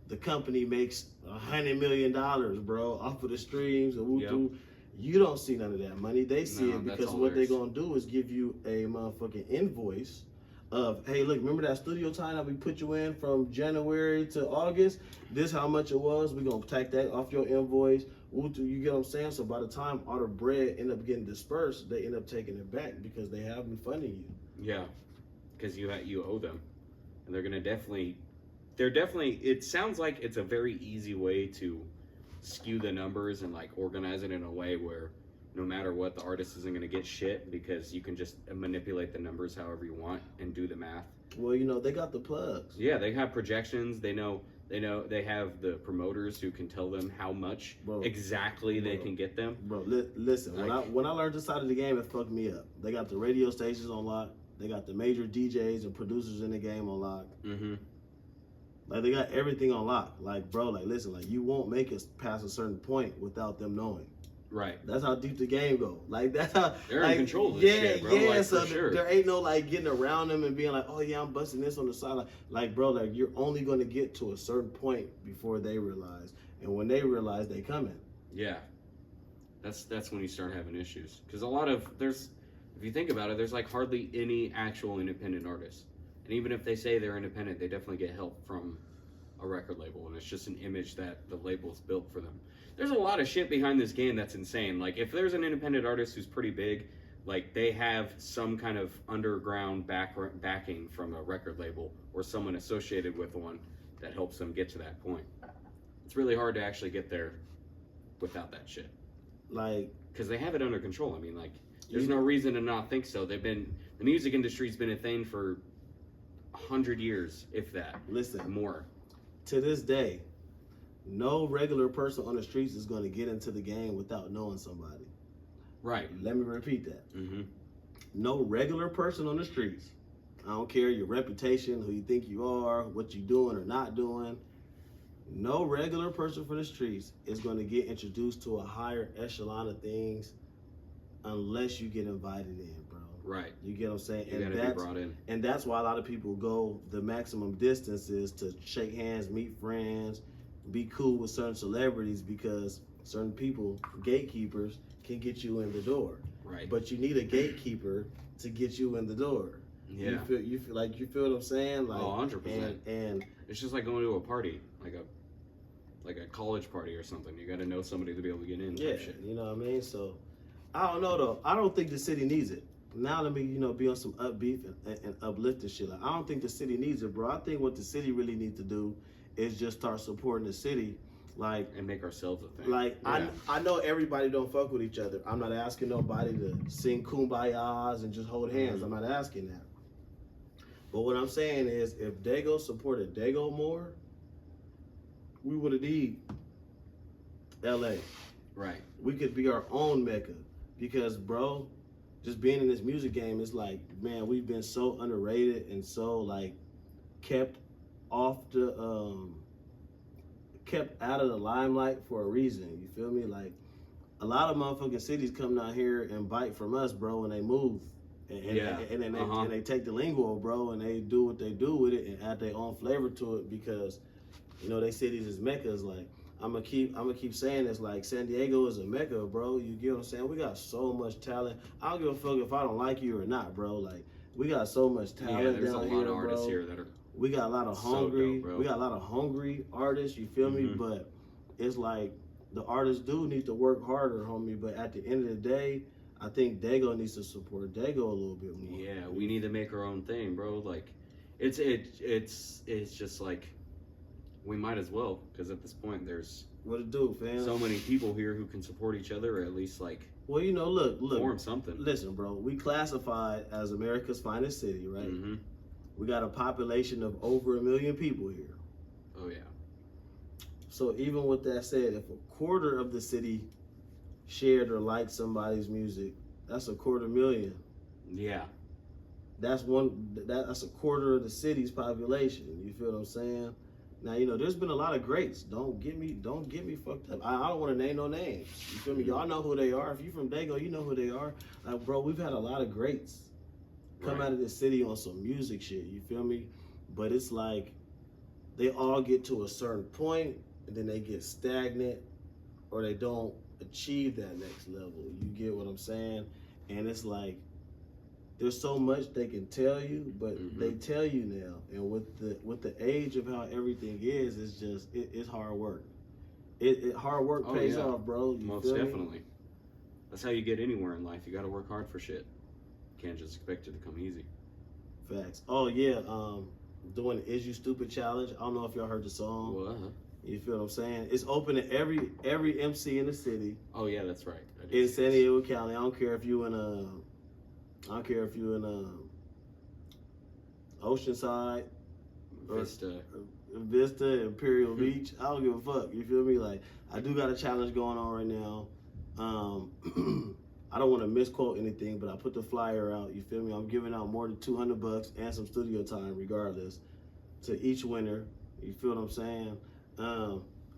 The company makes $100 million, bro, off of the streams and You don't see none of that money. They see it because what they're gonna do is give you a motherfucking invoice of, hey, look, remember that studio time that we put you in from January to August? This how much it was. We're gonna take that off your invoice. You get what I'm saying? So by the time all the bread end up getting dispersed, they end up taking it back because they have been funding you. Yeah, because you owe them, and they're definitely. It sounds like it's a very easy way to skew the numbers and like organize it in a way where no matter what, the artist isn't going to get shit because you can just manipulate the numbers however you want and do the math. Well, you know, they got the plugs. Yeah, they have projections. They have the promoters who can tell them how much exactly they can get them. Bro, listen, like, when I learned this side of the game, it fucked me up. They got the radio stations on lock. They got the major DJs and producers in the game on lock. Like, they got everything on lock. Like, bro, like, listen, like, you won't make it past a certain point without them knowing. Right. That's how deep the game go. Like, that's how they're like, in control of this shit, bro. Yeah, like, so for sure. There ain't no like getting around them and being like, oh yeah, I'm busting this on the side. Like bro, like you're only gonna get to a certain point before they realize. And when they realize, they coming. Yeah. That's when you start having issues. Because if you think about it, there's like hardly any actual independent artists. And even if they say they're independent, they definitely get help from a record label, and it's just an image that the label's built for them. There's a lot of shit behind this game that's insane. Like, if there's an independent artist who's pretty big, like, they have some kind of underground backing from a record label or someone associated with one that helps them get to that point. It's really hard to actually get there without that shit. Like, because they have it under control. I mean, like, there's no reason to not think so. The music industry's been a thing for 100 years, if that. Listen, more. To this day, no regular person on the streets is going to get into the game without knowing somebody. Right. Let me repeat that. No regular person on the streets, I don't care your reputation, who you think you are, what you doing or not doing, no regular person from the streets is going to get introduced to a higher echelon of things unless you get invited in, bro. Right. You get what I'm saying? You gotta be brought in. And that's why a lot of people go the maximum distances to shake hands, meet friends, be cool with certain celebrities, because certain people, gatekeepers, can get you in the door. Right. But you need a gatekeeper to get you in the door. Yeah. You feel what I'm saying? Like, 100%. And it's just like going to a party, like a college party or something. You got to know somebody to be able to get in. Yeah, shit. you know what I mean? So, I don't know though. I don't think the city needs it. Now let me, be on some upbeat and uplifting shit. Like, I don't think the city needs it, bro. I think what the city really needs to do is just start supporting the city, like, and make ourselves a thing. Like, yeah. I know everybody don't fuck with each other. I'm not asking nobody to sing kumbayas and just hold hands. I'm not asking that. But what I'm saying is, if Dago supported Dago more, we would have need LA. Right. We could be our own Mecca, because, bro, just being in this music game, it's like, man, we've been so underrated and so like kept off the kept out of the limelight for a reason. You feel me? Like, a lot of motherfucking cities come down here and bite from us, bro, and they move. And they take the lingo, bro, and they do what they do with it and add their own flavor to it, because they cities is meccas. Like, I'm gonna keep saying this, like, San Diego is a mecca, bro. You get what I'm saying? We got so much talent. I don't give a fuck if I don't like you or not, bro. Like, We got so much Yeah, talent there's a down lot here, of artists bro. here that are We got a lot of so hungry. dope, bro. We got a lot of hungry artists. You feel me? Mhm. But it's like the artists do need to work harder, homie. But at the end of the day, I think Dago needs to support Dago a little bit more. Yeah, we need to make our own thing, bro. Like, it's just like we might as well, because at this point there's What it do, fam? so many people here who can support each other, or at least like Well, you know, look. form something. Listen, bro. We classified as America's finest city, right? Mm-hmm. We got a population of over 1 million people here. Oh yeah. So even with that said, if a quarter of the city shared or liked somebody's music, that's 250,000. Yeah. That's a quarter of the city's population. You feel what I'm saying? Now, you know, there's been a lot of greats. Don't get me fucked up. I don't want to name no names. You feel me? Y'all know who they are. If you from Dago, you know who they are. Like, bro, we've had a lot of greats come Right. out of this city on some music shit. You feel me? But it's like they all get to a certain point and then they get stagnant or they don't achieve that next level. You get what I'm saying? And it's like there's so much they can tell you, but they tell you now. And with the age of how everything is, it's just it's hard work. Hard work pays off, bro. You Most feel me? definitely. That's how you get anywhere in life. You got to work hard for shit. You can't just expect it to come easy. Facts. Oh yeah, doing the Is You Stupid challenge. I don't know if y'all heard the song. Well, You feel what I'm saying? It's open to every MC in the city. oh yeah, that's right. I did In see San this. Diego County. I don't care if you in Oceanside or Vista, Imperial Beach. I don't give a fuck. You feel me? Like, I do got a challenge going on right now. I don't want to misquote anything, but I put the flyer out. You feel me? I'm giving out more than $200 and some studio time, regardless, to each winner. You feel what I'm saying? I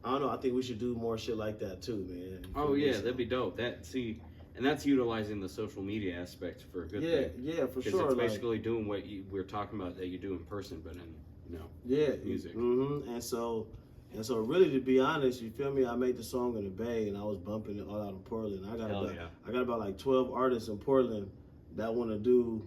don't know. I think we should do more shit like that too, man. You Oh feel me? yeah, So- that'd be dope. And that's utilizing the social media aspect for a good thing. Yeah, for Because sure. it's like- basically doing what we're talking about that you do in person, but in Yeah, music. And so really, to be honest, you feel me? I made the song in the Bay, and I was bumping it all out in Portland. I got about like 12 artists in Portland that want to do,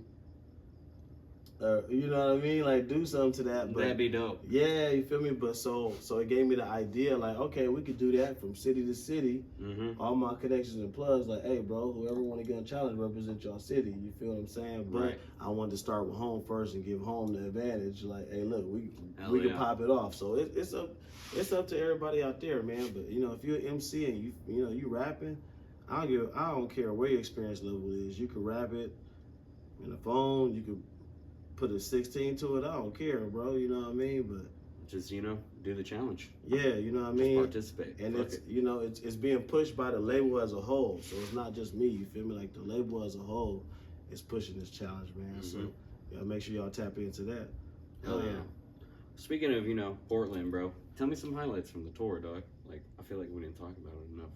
you know what I mean? Like do something to that. But That'd be dope. yeah, you feel me? But so it gave me the idea, like, okay, we could do that from city to city. Mm-hmm. All my connections and plugs, like, hey, bro, whoever want to get on challenge, represent your city. You feel what I'm saying? But Right. I wanted to start with home first and give home the advantage. Like, hey, look, we Hell can yeah. pop it off. So it's up to everybody out there, man. But you know, if you're an MC and you rapping, I don't care where your experience level is. You can rap it in the phone. You could put a 16 to it. I don't care, bro. You know what I mean? But Just do the challenge. yeah, you know what I Just mean? participate. And Fuck it's it. it's being pushed by the label as a whole. So it's not just me, you feel me? Like the label as a whole is pushing this challenge, man. So yeah, make sure y'all tap into that. Hell yeah. Speaking of Portland, bro, tell me some highlights from the tour, dog. Like, I feel like we didn't talk about it enough.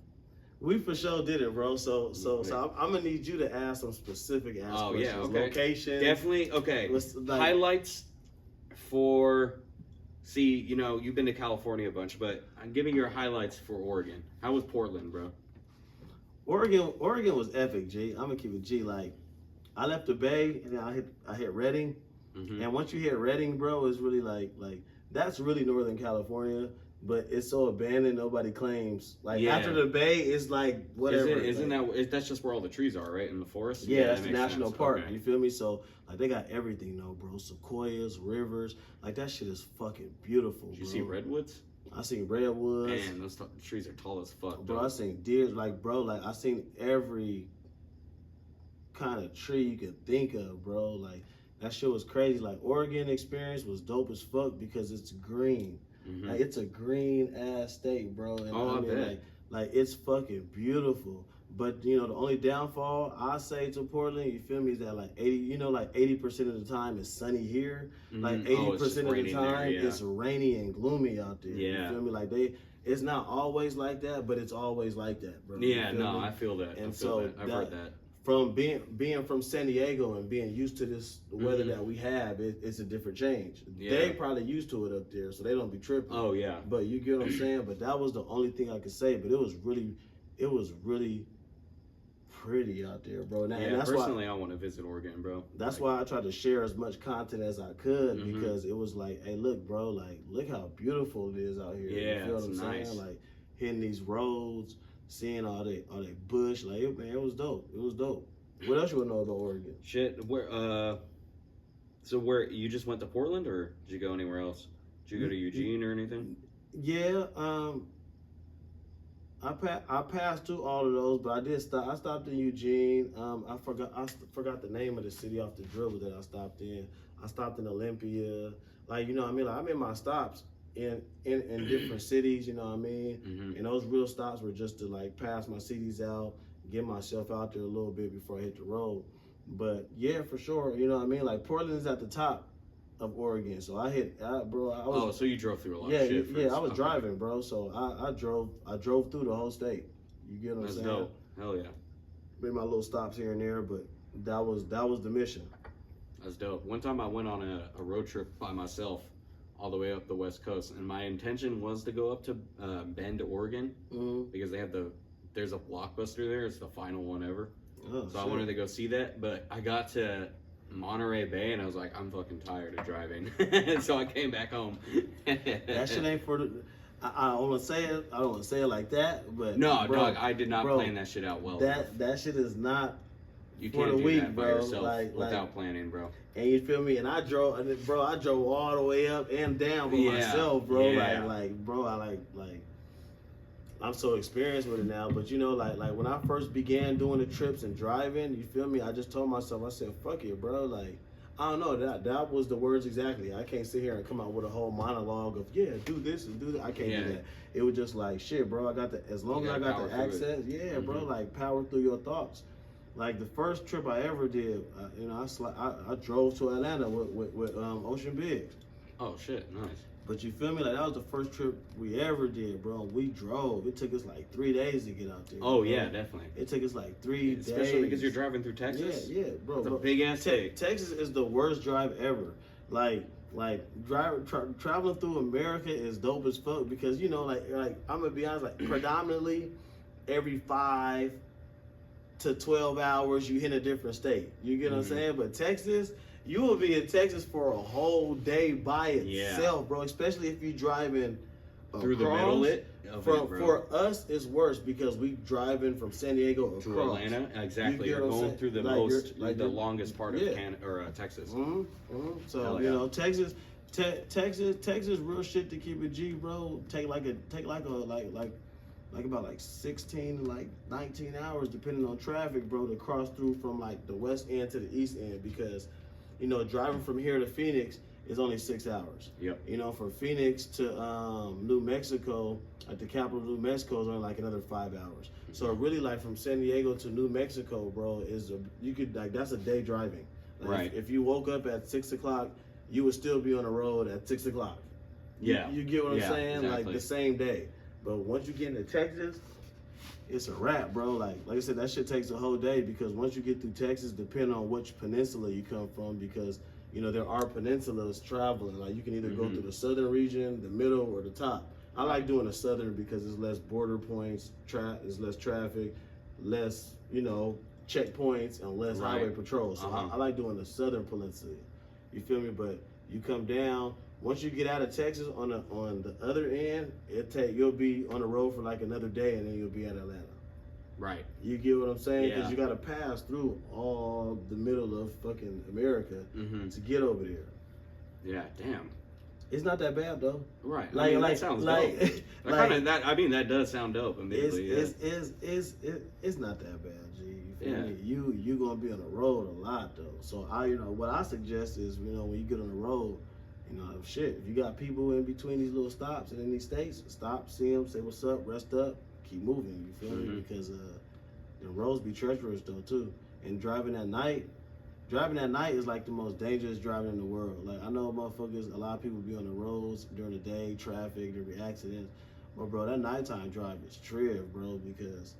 We for sure did it, bro. So I'm gonna need you to ask some specific ass questions. Yeah, okay. Location. Definitely. Okay. Like, Highlights for. See, you've been to California a bunch, but give me your highlights for Oregon. How was Portland, bro? Oregon was epic, G. I'm gonna keep it G. Like, I left the Bay and then I hit Redding. Mm-hmm. And once you hit Redding, bro, it's really like that's really Northern California, but it's so abandoned nobody claims. Like after the Bay, it's like whatever. That's just where all the trees are, right? In the forest? Yeah, that's the makes national sense. park. Okay. You feel me? So like they got everything though, bro. Sequoias, rivers, like that shit is fucking beautiful. Did you bro. see redwoods? I seen redwoods. Man, those trees are tall as fuck, Bro, dog. I seen deer. Like, bro, like I seen every kind of tree you could think of, bro. Like that shit was crazy. Like Oregon experience was dope as fuck because it's green. Mhm. Like it's a green ass state, bro. And Oh, I bet. like it's fucking beautiful. But the only downfall I say to Portland, you feel me, is that like 80% of the time it's sunny here. Like Mhm. Oh, 80% it's just of the raining time there, yeah. it's rainy and gloomy out there. Yeah. You feel me? Like it's not always like that, but it's always like that, bro. Yeah, You feel no, me? I feel that. And I feel so that. I've heard that. From being from San Diego and being used to this weather Mhm. that we have, it's a different change. Yeah. They probably used to it up there, so they don't be tripping. Oh, yeah. But you get what I'm saying? But that was the only thing I could say. But it was really pretty out there, bro. And Yeah, that's personally, why I want to visit Oregon, bro. that's Like, why I tried to share as much content as I could Mhm. because it was like, hey, look, bro, like look how beautiful it is out here. Yeah, you feel what it's I'm nice. saying? Like hitting these roads, seeing all that bush, like man, it was dope. It was dope. What else you want to know about Oregon? shit. So where you just went to Portland, or did you go anywhere else? Did you go to Eugene or anything? Yeah, I passed through all of those, but I did stop. I stopped in Eugene. I forgot the name of the city off the dribble that I stopped in. I stopped in Olympia. Like you know what I mean? Like I made my stops in different cities. You know what I mean? Mm-hmm. And those real stops were just to like pass my CDs out, get myself out there a little bit before I hit the road. But yeah, for sure. You know what I mean? Like Portland is at the top of Oregon, so bro. I was, Oh, so you drove through a lot yeah, of shit. I was driving, bro. So I drove through the whole state. You get what I'm saying? Dope. Hell yeah. Made my little stops here and there, but that was the mission. That's dope. One time I went on a road trip by myself all the way up the West Coast, and my intention was to go up to Bend, Oregon, because there's a Blockbuster there. It's the final one ever. Oh, so I wanted to go see that, but I got to Monterey Bay and I was like, I'm fucking tired of driving. So I came back home. That shit ain't for the. I don't want to say it. I don't want to say it like that, but no, bro, dog, I did not plan that shit out well. That shit is not. You for can't the do week, that by bro. yourself without planning, bro. And you feel me? And I drove all the way up and down by myself, bro. Yeah. Bro, I'm so experienced with it now. But you know, like when I first began doing the trips and driving, you feel me? I just told myself, I said, fuck it, bro. Like, I don't know. That was the words exactly. I can't sit here and come out with a whole monologue of do this and do that. I can't do that. It was just like shit, bro. As long as I got the access, bro. Like power through your thoughts. Like the first trip I ever did, I drove to Atlanta with Ocean Biggs. Oh shit, nice. But you feel me? Like that was the first trip we ever did, bro. We drove. It took us like 3 days to get out there. Oh bro. Yeah, definitely. It took us like 3 days. Especially because you're driving through Texas. Yeah, bro. It's a big ass state. Texas is the worst drive ever. Like traveling through America is dope as fuck because you know, like I'm gonna be honest, like predominantly every 5 to 12 hours you hit a different state. You get what I'm saying? But Texas, you will be in Texas for a whole day by itself, bro. Especially if you driving through the middle For us, it's worse because we driving from San Diego across. To Atlanta, exactly. You're going through the the longest part of Canada or Texas. So you know, Texas, real shit to keep it G, bro. Take about 16 to 19 hours depending on traffic, bro, to cross through from like the west end to the east end because, you know, driving from here to Phoenix is only 6 hours. Yep. You know, from Phoenix to New Mexico, at the capital of New Mexico, is only like another 5 hours. So really, like from San Diego to New Mexico, bro, that's a day driving. Like, right. If you woke up at 6 o'clock, you would still be on the road at 6 o'clock. Yeah. You get what I'm saying? Exactly. Like the same day. But once you get into Texas, it's a wrap, bro. Like I said, that shit takes a whole day because once you get through Texas, depending on which peninsula you come from, because you know there are peninsulas traveling. Like you can either go through the southern region, the middle, or the top. I like doing the southern because there's less border points, there's less traffic, less checkpoints, and less highway patrol. So I like doing the southern peninsula. You feel me? But you come down. Once you get out of Texas on the other end, you'll be on the road for like another day, and then you'll be at Atlanta. Right. You get what I'm saying? Because you got to pass through all the middle of fucking America to get over there. Yeah. Damn. It's not that bad though. Right. That sounds dope. That does sound dope. It's not that bad, G. You feel me? You gonna be on the road a lot though. So what I suggest is when you get on the road. If you got people in between these little stops and in these states, stop, see them, say what's up, rest up, keep moving, you feel me? Because the roads be treacherous though too. And driving at night is like the most dangerous driving in the world. Like I know a lot of people be on the roads during the day, traffic, there be accidents. But bro, that nighttime drive is trip, bro, because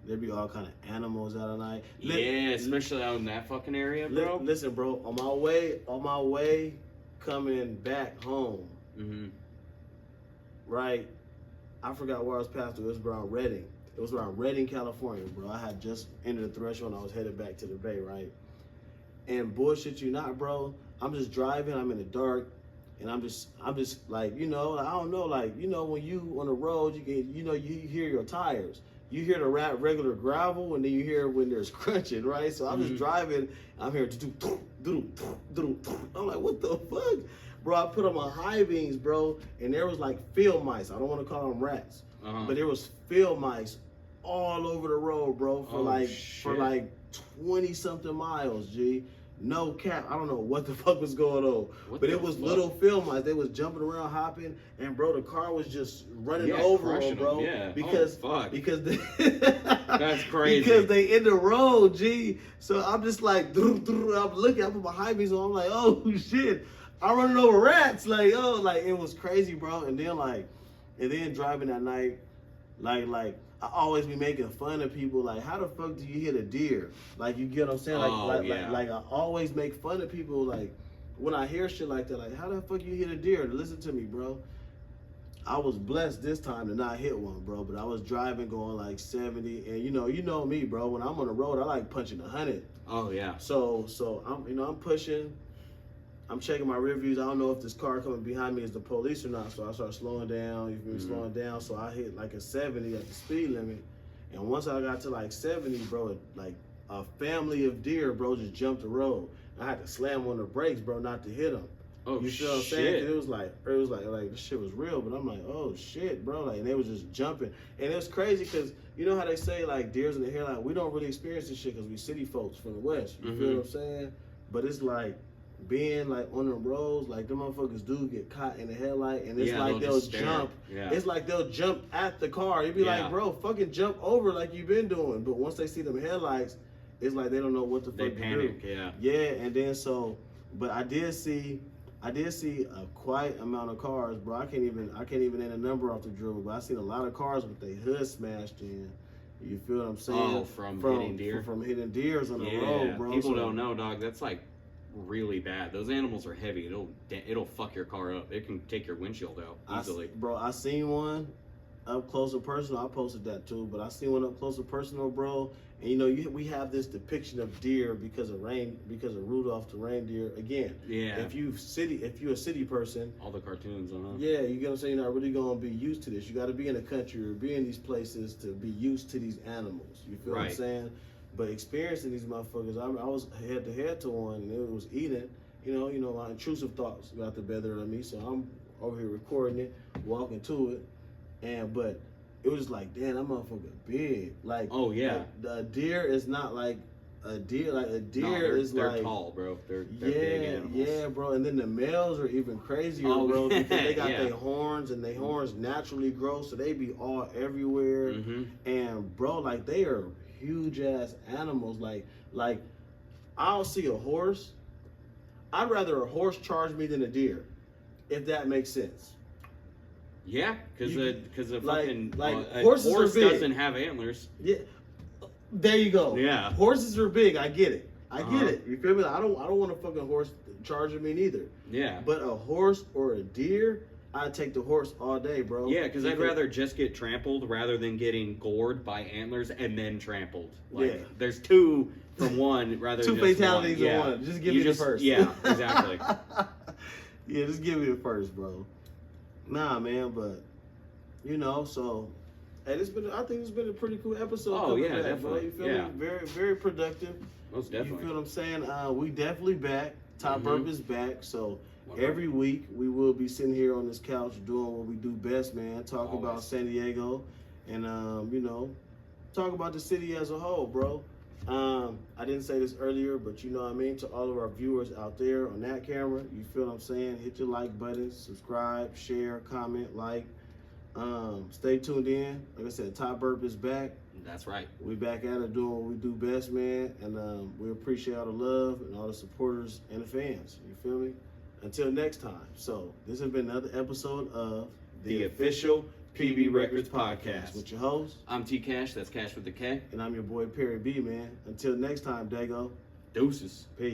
there be all kind of animals out at night. Especially out in that fucking area, bro. Listen, bro, on my way coming back home, right? I forgot where I was passed through. It was around Reading. It was around Redding, California, bro. I had just entered the threshold and I was headed back to the Bay, right? And bullshit you not, bro. I'm just driving, I'm in the dark, and I'm just like, I don't know, like, when you on the road, you can, you hear your tires. You hear the regular gravel, and then you hear when there's crunching, right? So I'm just driving, I'm hearing I'm like, what the fuck? Bro, I put on my high beams, bro, and there was like field mice. I don't want to call them rats, but there was field mice all over the road, bro, for like 20 something miles, G. No cap. I don't know what the fuck was going on, but it was little field mice. They was jumping around, hopping, and bro, the car was just running over them, bro. Yeah. Because they that's crazy. Because they in the road, G. So I'm just like, I'm looking, I put my high beams on. I'm like, oh shit, I'm running over rats. Like, it was crazy, bro. And then driving that night, like. I always be making fun of people, like, how the fuck do you hit a deer? Like, you get what I'm saying? Like I always make fun of people, like, when I hear shit like that, like, how the fuck you hit a deer? Listen to me, bro. I was blessed this time to not hit one, bro, but I was driving going like 70, and you know me, bro. When I'm on the road, I like punching 100. Oh, yeah. So I'm pushing. I'm checking my rear views. I don't know if this car coming behind me is the police or not. So I start slowing down. You feel me? Slowing down. So I hit like a 70 at the speed limit. And once I got to like 70, bro, like a family of deer, bro, just jumped the road. I had to slam on the brakes, bro, not to hit them. Oh, you feel what I'm saying? It was like this shit was real. But I'm like, oh shit, bro. Like, and they was just jumping. And it was crazy because you know how they say like deers in the hairline. We don't really experience this shit because we city folks from the West. You feel what I'm saying? But it's like, being like on the roads, like them motherfuckers do get caught in the headlight, and it's like they'll jump. Yeah. It's like they'll jump at the car. You'd be like, bro, fucking jump over like you've been doing. But once they see them headlights, it's like they don't know what the fuck to panic. do. Yeah, and then but I did see a quite amount of cars, bro. I can't even name a number off the dribble, but I seen a lot of cars with their hood smashed in. You feel what I'm saying? Oh, from hitting deer. From hitting deers on the road, bro. People don't know, dog. That's like really bad. Those animals are heavy. It'll fuck your car up. It can take your windshield out easily. I seen one up close and personal. I posted that too, but I seen one up close and personal, bro. And we have this depiction of deer because of Rudolph the reindeer. Again, if you're a city person, all the cartoons, yeah, you get what I'm saying. You're not really gonna be used to this. You got to be in the country or be in these places to be used to these animals. You feel what I'm saying? But experiencing these motherfuckers, I was head to head to one, and it was eating. My intrusive thoughts got the better of me, so I'm over here recording it, walking to it, but it was like, damn, that motherfucker big. Like, oh yeah, like, the deer is not like a deer. Like a deer they're tall, bro. They're big animals. Yeah, bro. And then the males are even crazier, bro, because they got their horns, and their horns naturally grow, so they be all everywhere. And bro, like they are huge ass animals. Like I'll see a horse. I'd rather a horse charge me than a deer, if that makes sense. Yeah, because a fucking a horse doesn't have antlers. Yeah, there you go. Yeah, horses are big. I get it. I get it. You feel me? I don't want a fucking horse charging me neither. Yeah, but a horse or a deer, I'd take the horse all day, bro. Yeah, because I'd rather just get trampled rather than getting gored by antlers and then trampled. Like, there's two from one rather than two fatalities in one. Just give me the first. Yeah, exactly. Yeah, just give me the first, bro. Nah, man, but so hey, I think it's been a pretty cool episode. Oh yeah, back, definitely. Bro. You feel me? Very, very productive. Most definitely. You feel what I'm saying? We definitely back. TOPBRP is back. So every week we will be sitting here on this couch doing what we do best, man. Talk about San Diego, and talk about the city as a whole, bro. I didn't say this earlier, but you know what I mean? To all of our viewers out there on that camera, you feel what I'm saying? Hit your like button, subscribe, share, comment, like. Stay tuned in. Like I said, TOPBRP is back. That's right. We back at it doing what we do best, man. And we appreciate all the love and all the supporters and the fans. You feel me? Until next time. So this has been another episode of the official PB Records podcast. With your host, I'm T Cash. That's Cash with the K. And I'm your boy Perry B, man. Until next time, Dago. Deuces. Peace.